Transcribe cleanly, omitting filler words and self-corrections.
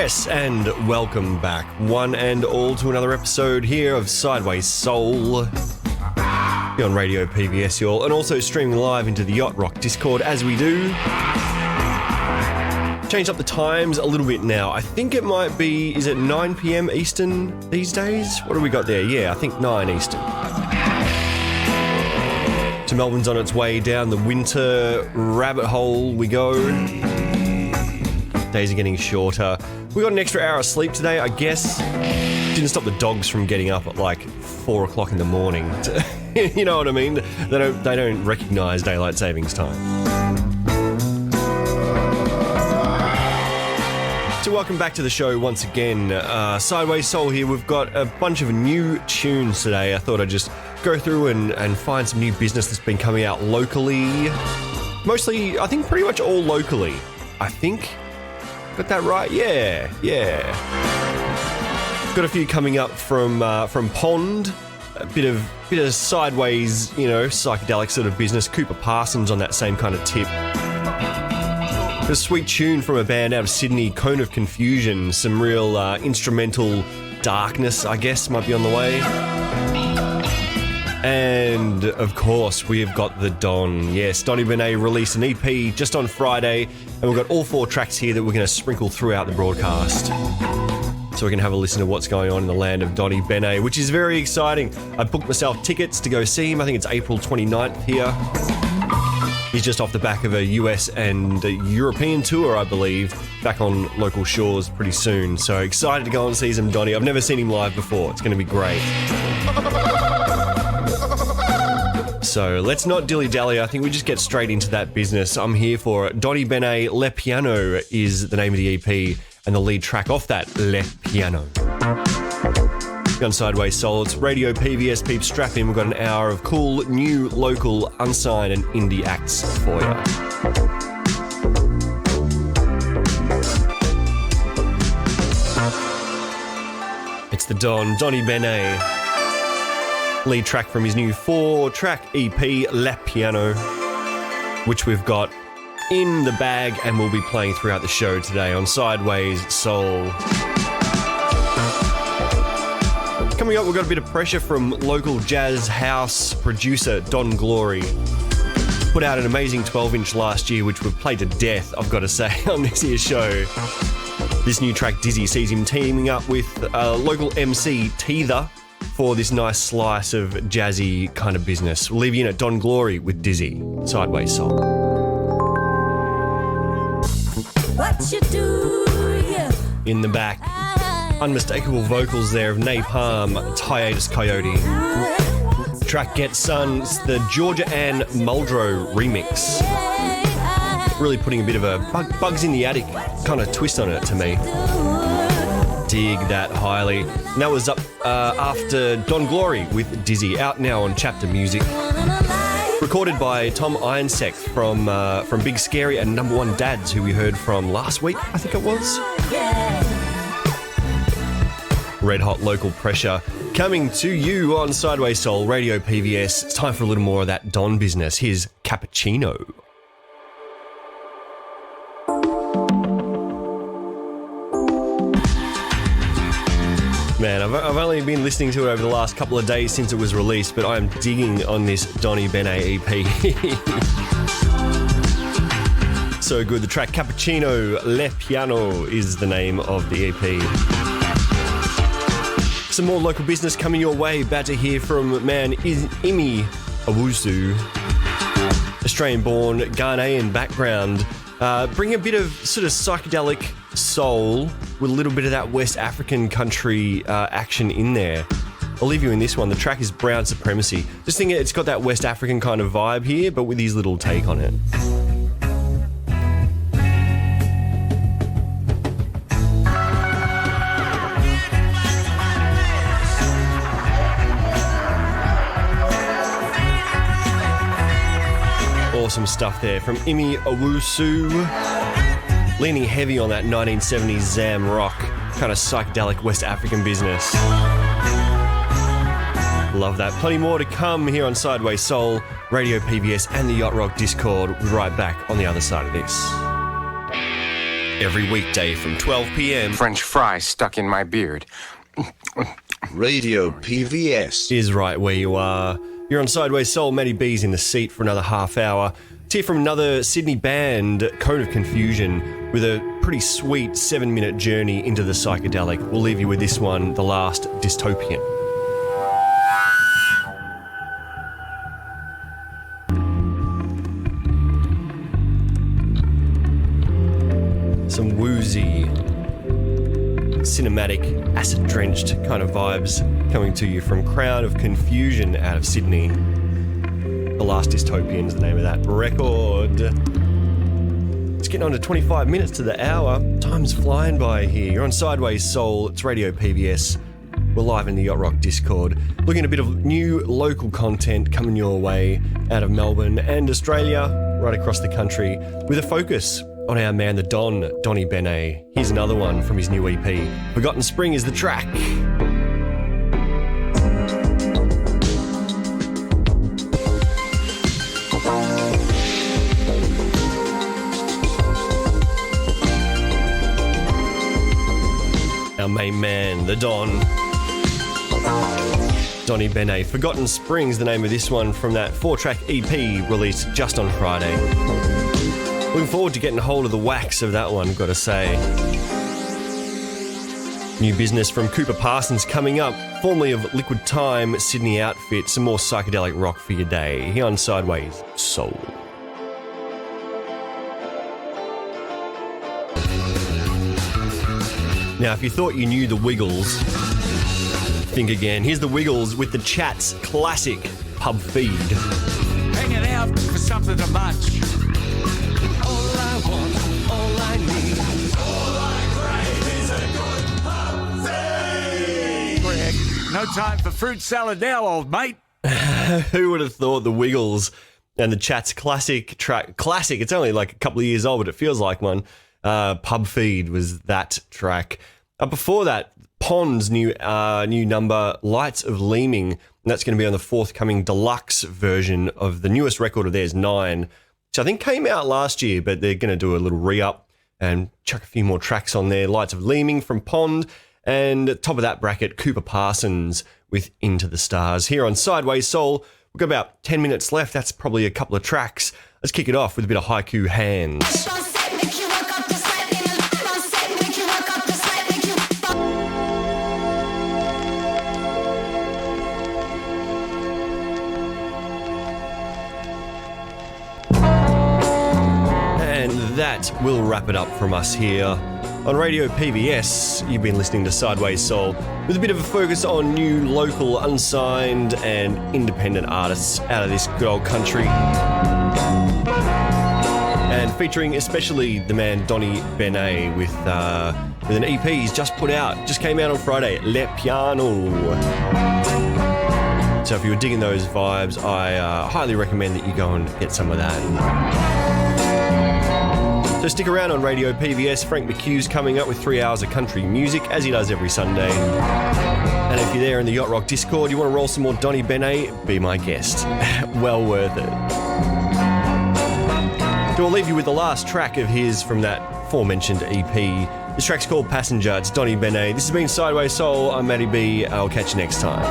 Yes, and welcome back, one and all, to another episode here of Sideways Soul. Here on Radio PVS, y'all, and also streaming live into the Yacht Rock Discord as we do. Changed up the times a little bit now. I think it might be, is it 9 p.m. Eastern these days? What do we got there? Yeah, I think 9 Eastern. So Melbourne's on its way down the winter rabbit hole we go. Days are getting shorter. We got an extra hour of sleep today, I guess. Didn't stop the dogs from getting up at like 4 o'clock in the morning. You know what I mean? They don't recognise daylight savings time. So welcome back to the show once again. Sideways Soul here. We've got a bunch of new tunes today. I thought I'd just go through and find some new business that's been coming out locally. Mostly, I think pretty much all locally. I think. Got that right? Yeah. Got a few coming up from Pond. A bit of sideways, psychedelic sort of business. Cooper Parsons on that same kind of tip. A sweet tune from a band out of Sydney, Cone of Confusion. Some real instrumental darkness, I guess, might be on the way. And, of course, we've got the Don. Yes, Donny Benet released an EP just on Friday, and we've got all 4 tracks here that we're going to sprinkle throughout the broadcast. So we can have a listen to what's going on in the land of Donny Benet, which is very exciting. I booked myself tickets to go see him. I think it's April 29th here. He's just off the back of a US and a European tour, I believe, back on local shores pretty soon. So excited to go and see some Donny. I've never seen him live before. It's going to be great. So let's not dilly-dally. I think we just get straight into that business. I'm here for it. Donny Benet, Le Piano is the name of the EP, and the lead track off that, Le Piano. On Sideways Soul, it's Radio PVS, peeps, strap in. We've got an hour of cool, new, local, unsigned and indie acts for you. It's the Don, Donny Benet. Lead track from his new 4-track EP, Le Piano, which we've got in the bag and we'll be playing throughout the show today on Sideways Soul. Coming up, we've got a bit of pressure from local jazz house producer Don Glory. Put out an amazing 12-inch last year, which we've played to death, I've got to say, on this year's show. This new track, Dizzy, sees him teaming up with local MC Teether for this nice slice of jazzy kind of business. We'll leave you in at Don Glory with Dizzy, Sideways Soul. What you do, yeah. In the back, unmistakable vocals there of Napalm, Hiatus Coyote. The track Get Sun, it's the Georgia Ann Muldrow remix. Really putting a bit of a Bugs in the Attic kind of twist on it to me. Dig that highly. And that was up after Don Glory with Dizzy, out now on Chapter Music. Recorded by Tom Ironsec from Big Scary and Number One Dads, who we heard from last week, I think it was. Red hot local pressure coming to you on Sideways Soul, Radio PVS. It's time for a little more of that Don business. Here's Cappuccino. Man, I've only been listening to it over the last couple of days since it was released, but I'm digging on this Donny Benet EP. So good. The track Cappuccino, Le Piano is the name of the EP. Some more local business coming your way. About to hear from Imi Owusu, Australian-born, Ghanaian background. Bring a bit of sort of psychedelic soul with a little bit of that West African country action in there. I'll leave you in this one. The track is Brown Supremacy. Just think it's got that West African kind of vibe here, but with his little take on it. Awesome stuff there from Imi Owusu. Leaning heavy on that 1970s Zam rock, kind of psychedelic West African business. Love that. Plenty more to come here on Sideways Soul, Radio PVS and the Yacht Rock Discord. We'll be right back on the other side of this. Every weekday from 12 p.m. French fry stuck in my beard. Radio PVS is right where you are. You're on Sideways Soul. Matty B's in the seat for another half hour. Let's hear from another Sydney band, Cone of Confusion, with a pretty sweet 7-minute journey into the psychedelic. We'll leave you with this one, The Last Dystopian. Some woozy, cinematic, acid-drenched kind of vibes coming to you from Crown of Confusion out of Sydney. The Last Dystopian is the name of that record. It's getting on to 25 minutes to the hour. Time's flying by here. You're on Sideways Soul. It's Radio PVS. We're live in the Yacht Rock Discord. Looking at a bit of new local content coming your way out of Melbourne and Australia, right across the country, with a focus on our man, the Donny Benet. Here's another one from his new EP. Forgotten Spring is the track. Our main man, the Donny Benet. Forgotten Spring's the name of this one from that 4-track EP released just on Friday. Looking forward to getting hold of the wax of that one, gotta say. New business from Cooper Parsons coming up, formerly of Liquid Time, Sydney outfit, some more psychedelic rock for your day, here on Sideways Soul. Now, if you thought you knew the Wiggles, think again. Here's the Wiggles with the Chats classic Pub Feed. Hanging out for something to munch. All I want, all I need, all I crave is a good pub feed. Greg, no time for fruit salad now, old mate. Who would have thought the Wiggles and the Chats classic track, classic, it's only like a couple of years old, but it feels like one. Pub Feed was that track. Before that, Pond's new number, Lights of Leaming, and that's going to be on the forthcoming deluxe version of the newest record of theirs, 9, which I think came out last year, but they're going to do a little re-up and chuck a few more tracks on there. Lights of Leaming from Pond, and at top of that bracket, Cooper Parsons with Into the Stars. Here on Sideways Soul, we've got about 10 minutes left. That's probably a couple of tracks. Let's kick it off with a bit of Haiku Hands. That will wrap it up from us here on Radio PVS. You've been listening to Sideways Soul with a bit of a focus on new, local, unsigned and independent artists out of this good old country. And featuring especially the man Donny Benet with an EP he's just put out. Just came out on Friday, Le Piano. So if you were digging those vibes, I highly recommend that you go and get some of that. So stick around on Radio PVS. Frank McHugh's coming up with 3 hours of country music, as he does every Sunday. And if you're there in the Yacht Rock Discord, you want to roll some more Donny Benet, be my guest. Well worth it. So I'll leave you with the last track of his from that aforementioned EP. This track's called Passenger. It's Donny Benet. This has been Sideways Soul. I'm Matty B. I'll catch you next time.